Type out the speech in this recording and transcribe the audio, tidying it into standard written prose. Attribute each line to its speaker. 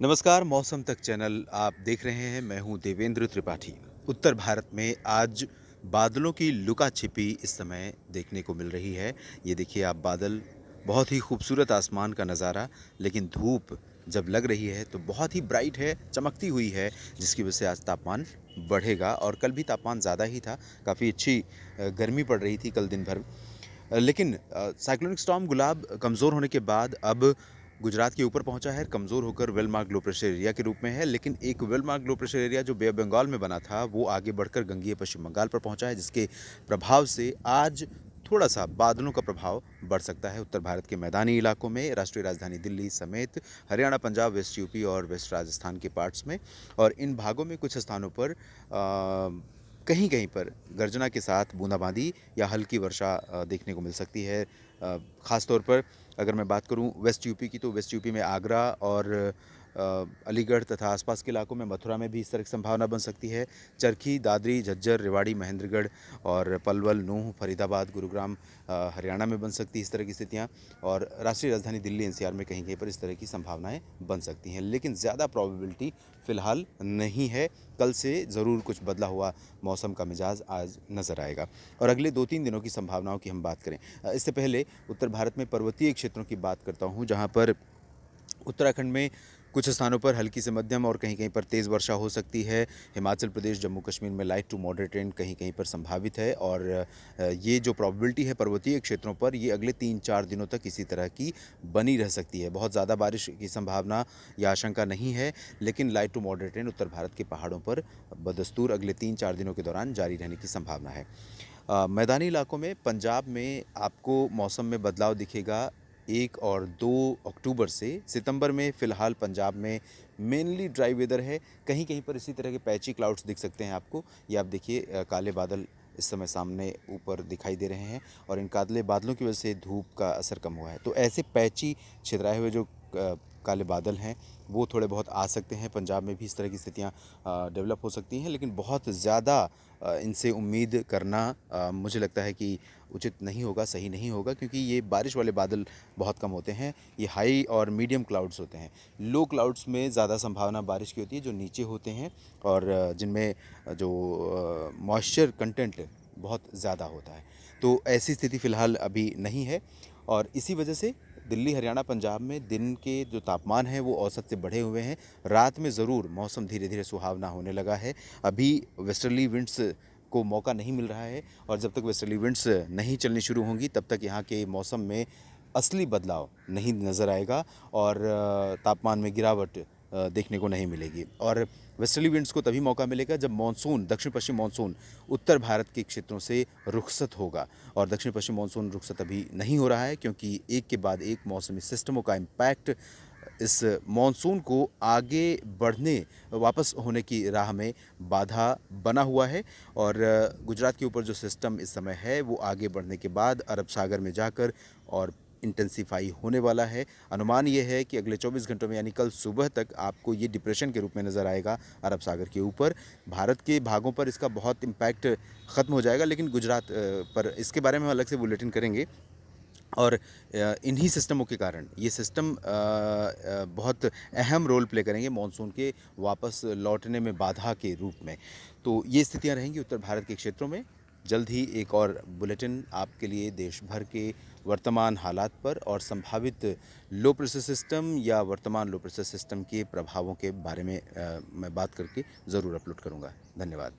Speaker 1: नमस्कार, मौसम तक चैनल आप देख रहे हैं। मैं हूं देवेंद्र त्रिपाठी। उत्तर भारत में आज बादलों की लुका-छिपी इस समय देखने को मिल रही है। ये देखिए आप बादल, बहुत ही खूबसूरत आसमान का नज़ारा, लेकिन धूप जब लग रही है तो बहुत ही ब्राइट है, चमकती हुई है, जिसकी वजह से आज तापमान बढ़ेगा और कल भी तापमान ज़्यादा ही था। काफ़ी अच्छी गर्मी पड़ रही थी कल दिन भर। लेकिन साइक्लोनिक स्टॉर्म गुलाब कमज़ोर होने के बाद अब गुजरात के ऊपर पहुंचा है, कमज़ोर होकर well mark low pressure area के रूप में है। लेकिन एक well mark low pressure area जो बे ऑफ बंगाल में बना था, वो आगे बढ़कर गंगीय पश्चिम बंगाल पर पहुंचा है, जिसके प्रभाव से आज थोड़ा सा बादलों का प्रभाव बढ़ सकता है उत्तर भारत के मैदानी इलाकों में, राष्ट्रीय राजधानी दिल्ली समेत हरियाणा, पंजाब, वेस्ट यूपी और वेस्ट राजस्थान के पार्ट्स में। और इन भागों में कुछ स्थानों पर कहीं कहीं पर गर्जना के साथ बूंदाबांदी या हल्की वर्षा देखने को मिल सकती है। ख़ास तौर पर अगर मैं बात करूं वेस्ट यूपी की, तो वेस्ट यूपी में आगरा और अलीगढ़ तथा आसपास के इलाकों में, मथुरा में भी इस तरह की संभावना बन सकती है। चरखी, दादरी, झज्जर, रेवाड़ी, महेंद्रगढ़ और पलवल, नूंह, फरीदाबाद, गुरुग्राम हरियाणा में बन सकती है इस तरह की स्थितियाँ। और राष्ट्रीय राजधानी दिल्ली एनसीआर में कहीं कहीं पर इस तरह की संभावनाएं बन सकती हैं, लेकिन ज़्यादा प्रॉबिलिटी फ़िलहाल नहीं है। कल से ज़रूर कुछ बदला हुआ मौसम का मिजाज आज नज़र आएगा। और अगले 2-3 दिनों की संभावनाओं की हम बात करें, इससे पहले उत्तर भारत में पर्वतीय क्षेत्रों की बात करता हूँ, जहाँ पर उत्तराखंड में कुछ स्थानों पर हल्की से मध्यम और कहीं कहीं पर तेज़ वर्षा हो सकती है। हिमाचल प्रदेश, जम्मू कश्मीर में लाइट टू मॉडरेट रेन कहीं कहीं पर संभावित है। और ये जो प्रोबेबिलिटी है पर्वतीय क्षेत्रों पर, ये अगले 3-4 दिनों तक इसी तरह की बनी रह सकती है। बहुत ज़्यादा बारिश की संभावना या आशंका नहीं है, लेकिन लाइट टू मॉडरेट रेन उत्तर भारत के पहाड़ों पर बदस्तूर अगले 3-4 दिनों के दौरान जारी रहने की संभावना है। मैदानी इलाकों में, पंजाब में आपको मौसम में बदलाव दिखेगा 1 और 2 अक्टूबर से। सितंबर में फ़िलहाल पंजाब में मेनली ड्राई वेदर है। कहीं कहीं पर इसी तरह के पैची क्लाउड्स दिख सकते हैं आपको। ये आप देखिए, काले बादल इस समय सामने ऊपर दिखाई दे रहे हैं और इन काले बादलों की वजह से धूप का असर कम हुआ है। तो ऐसे पैची छितराए हुए जो काले बादल हैं, वो थोड़े बहुत आ सकते हैं। पंजाब में भी इस तरह की स्थितियाँ डेवलप हो सकती हैं, लेकिन बहुत ज़्यादा इनसे उम्मीद करना मुझे लगता है कि उचित नहीं होगा, सही नहीं होगा, क्योंकि ये बारिश वाले बादल बहुत कम होते हैं। ये हाई और मीडियम क्लाउड्स होते हैं। लो क्लाउड्स में ज़्यादा संभावना बारिश की होती है, जो नीचे होते हैं और जिनमें जो मॉइस्चर कंटेंट बहुत ज़्यादा होता है। तो ऐसी स्थिति फ़िलहाल अभी नहीं है। और इसी वजह से दिल्ली, हरियाणा, पंजाब में दिन के जो तापमान हैं वो औसत से बढ़े हुए हैं। रात में ज़रूर मौसम धीरे धीरे सुहावना होने लगा है। अभी वेस्टर्ली विंड्स को मौका नहीं मिल रहा है, और जब तक वेस्टर्ली विंड्स नहीं चलनी शुरू होंगी तब तक यहाँ के मौसम में असली बदलाव नहीं नज़र आएगा और तापमान में गिरावट देखने को नहीं मिलेगी। और वेस्टर्ली विंड्स को तभी मौका मिलेगा जब मानसून, दक्षिण पश्चिम मानसून उत्तर भारत के क्षेत्रों से रुखसत होगा। और दक्षिण पश्चिम मानसून रुखसत अभी नहीं हो रहा है, क्योंकि एक के बाद एक मौसमी सिस्टमों का इम्पैक्ट इस मानसून को आगे बढ़ने, वापस होने की राह में बाधा बना हुआ है। और गुजरात के ऊपर जो सिस्टम इस समय है, वो आगे बढ़ने के बाद अरब सागर में जाकर और इंटेंसिफाई होने वाला है। अनुमान ये है कि अगले 24 घंटों में, यानी कल सुबह तक, आपको ये डिप्रेशन के रूप में नज़र आएगा अरब सागर के ऊपर। भारत के भागों पर इसका बहुत इम्पैक्ट ख़त्म हो जाएगा, लेकिन गुजरात पर इसके बारे में हम अलग से बुलेटिन करेंगे। और इन्हीं सिस्टमों के कारण ये सिस्टम बहुत अहम रोल प्ले करेंगे मॉनसून के वापस लौटने में बाधा के रूप में। तो ये स्थितियां रहेंगी उत्तर भारत के क्षेत्रों में। जल्द ही एक और बुलेटिन आपके लिए देश भर के वर्तमान हालात पर और संभावित लो प्रेशर सिस्टम या वर्तमान लो प्रेशर सिस्टम के प्रभावों के बारे में मैं बात करके ज़रूर अपलोड करूँगा। धन्यवाद।